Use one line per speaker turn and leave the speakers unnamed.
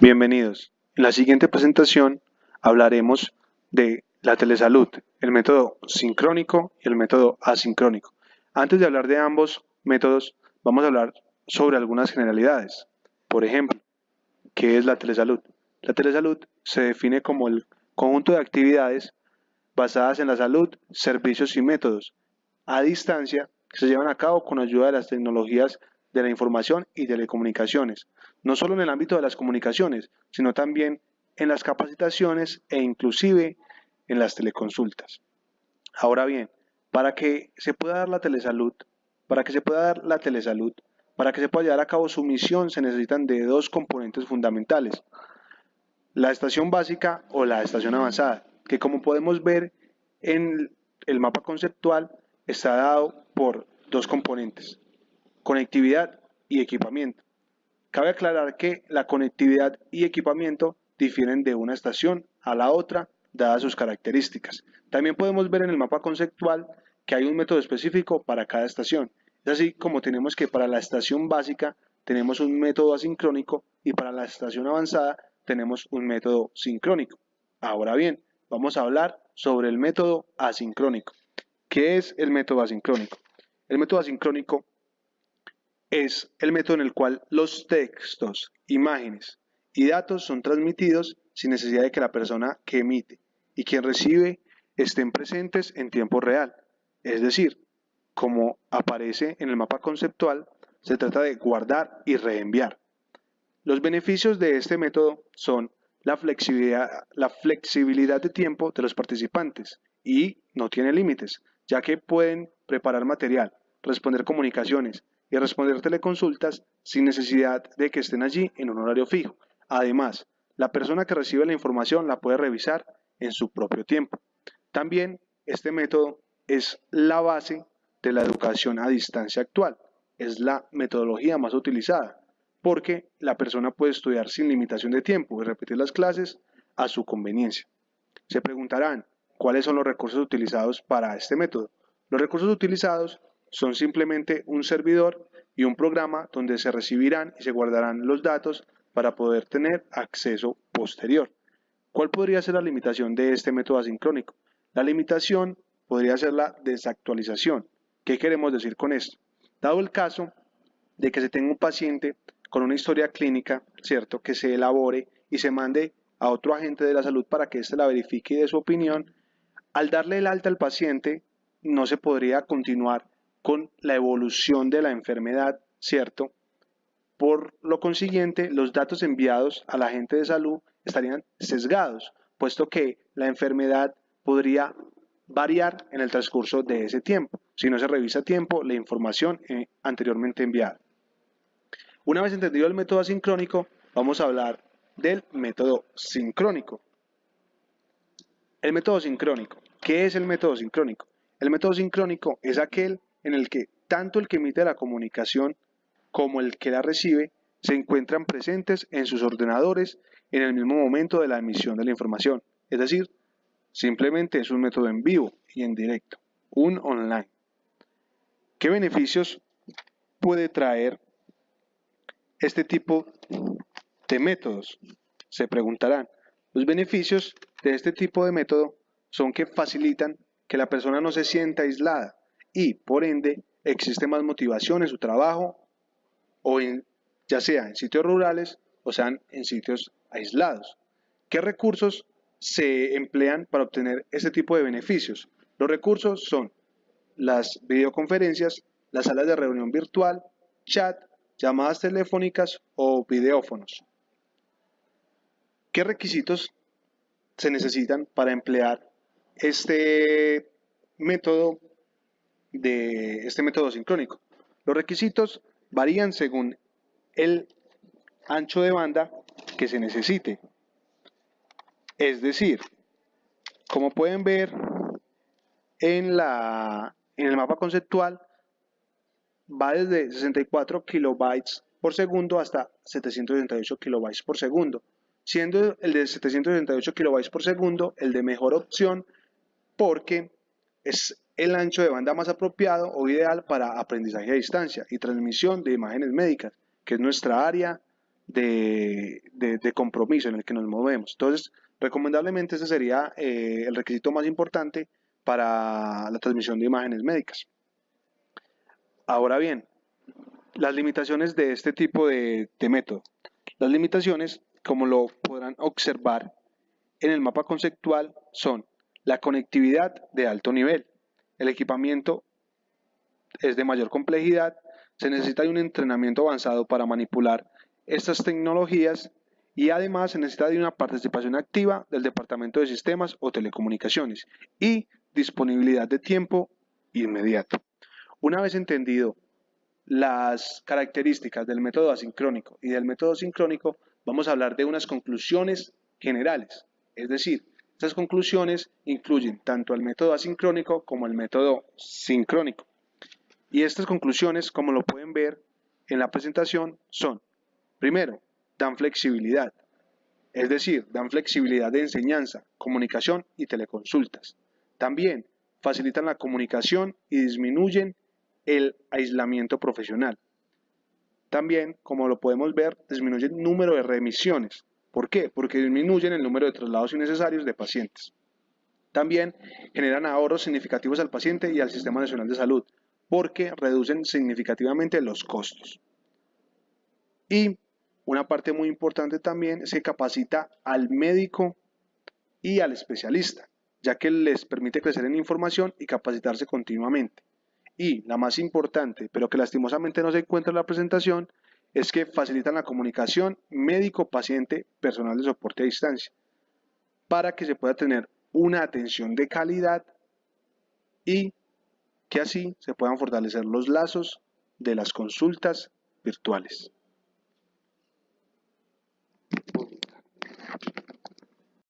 Bienvenidos. En la siguiente presentación hablaremos de la telesalud, el método sincrónico y el método asincrónico. Antes de hablar de ambos métodos, vamos a hablar sobre algunas generalidades. Por ejemplo, ¿qué es la telesalud? La telesalud se define como el conjunto de actividades basadas en la salud, servicios y métodos a distancia que se llevan a cabo con ayuda de las tecnologías de la información y telecomunicaciones, no solo en el ámbito de las comunicaciones, sino también en las capacitaciones e inclusive en las teleconsultas. Ahora bien, para que se pueda dar la telesalud, para que se pueda dar la telesalud, para que se pueda llevar a cabo su misión se necesitan de dos componentes fundamentales, la estación básica o la estación avanzada, que como podemos ver en el mapa conceptual está dado por dos componentes, conectividad y equipamiento. Cabe aclarar que la conectividad y equipamiento difieren de una estación a la otra, dadas sus características. También podemos ver en el mapa conceptual que hay un método específico para cada estación. Es así como tenemos que para la estación básica tenemos un método asincrónico y para la estación avanzada tenemos un método sincrónico. Ahora bien, vamos a hablar sobre el método asincrónico. ¿Qué es el método asincrónico? El método asincrónico es el método en el cual los textos, imágenes y datos son transmitidos sin necesidad de que la persona que emite y quien recibe estén presentes en tiempo real. Es decir, como aparece en el mapa conceptual, se trata de guardar y reenviar. Los beneficios de este método son la flexibilidad de tiempo de los participantes y no tiene límites, ya que pueden preparar material, responder comunicaciones y responder teleconsultas sin necesidad de que estén allí en un horario fijo. Además, la persona que recibe la información la puede revisar en su propio tiempo. También este método es la base de la educación a distancia actual. Es la metodología más utilizada porque la persona puede estudiar sin limitación de tiempo y repetir las clases a su conveniencia. Se preguntarán, ¿cuáles son los recursos utilizados para este método? Los recursos utilizados son simplemente un servidor y un programa donde se recibirán y se guardarán los datos para poder tener acceso posterior. ¿Cuál podría ser la limitación de este método asincrónico? La limitación podría ser la desactualización. ¿Qué queremos decir con esto? Dado el caso de que se tenga un paciente con una historia clínica, ¿cierto? Que se elabore y se mande a otro agente de la salud para que éste la verifique y dé su opinión. Al darle el alta al paciente, no se podría continuar con la evolución de la enfermedad, ¿cierto? Por lo consiguiente, los datos enviados al agente de salud estarían sesgados, puesto que la enfermedad podría variar en el transcurso de ese tiempo, si no se revisa a tiempo la información anteriormente enviada. Una vez entendido el método asincrónico, vamos a hablar del método sincrónico. El método sincrónico. ¿Qué es el método sincrónico? El método sincrónico es aquel en el que tanto el que emite la comunicación como el que la recibe se encuentran presentes en sus ordenadores en el mismo momento de la emisión de la información. Es decir, simplemente es un método en vivo y en directo, un online. ¿Qué beneficios puede traer este tipo de métodos? Se preguntarán. Los beneficios de este tipo de método son que facilitan que la persona no se sienta aislada y, por ende, existe más motivación en su trabajo o ya sea en sitios rurales o sean en sitios aislados. ¿Qué recursos se emplean para obtener este tipo de beneficios? Los recursos son las videoconferencias, las salas de reunión virtual, chat, llamadas telefónicas o videófonos. ¿Qué requisitos se necesitan para emplear este método sincrónico? Los requisitos varían según el ancho de banda que se necesite. Es decir, como pueden ver en el mapa conceptual, va desde 64 kilobytes por segundo hasta 768 kilobytes por segundo, siendo el de 768 kilobytes por segundo el de mejor opción porque es el ancho de banda más apropiado o ideal para aprendizaje a distancia y transmisión de imágenes médicas, que es nuestra área de compromiso en el que nos movemos. Entonces, recomendablemente ese sería el requisito más importante para la transmisión de imágenes médicas. Ahora bien, las limitaciones de este tipo de método. Las limitaciones, como lo podrán observar en el mapa conceptual, son la conectividad de alto nivel, el equipamiento es de mayor complejidad, se necesita de un entrenamiento avanzado para manipular estas tecnologías y además se necesita de una participación activa del Departamento de Sistemas o Telecomunicaciones y disponibilidad de tiempo inmediato. Una vez entendido las características del método asincrónico y del método sincrónico, vamos a hablar de unas conclusiones generales. Es decir, estas conclusiones incluyen tanto el método asincrónico como el método sincrónico. Y estas conclusiones, como lo pueden ver en la presentación, son, primero, dan flexibilidad, es decir, dan flexibilidad de enseñanza, comunicación y teleconsultas. También facilitan la comunicación y disminuyen el aislamiento profesional. También, como lo podemos ver, disminuyen el número de reemisiones. ¿Por qué? Porque disminuyen el número de traslados innecesarios de pacientes. También generan ahorros significativos al paciente y al Sistema Nacional de Salud, porque reducen significativamente los costos. Y una parte muy importante también es que capacita al médico y al especialista, ya que les permite crecer en información y capacitarse continuamente. Y la más importante, pero que lastimosamente no se encuentra en la presentación, es que facilitan la comunicación médico-paciente, personal de soporte a distancia, para que se pueda tener una atención de calidad y que así se puedan fortalecer los lazos de las consultas virtuales.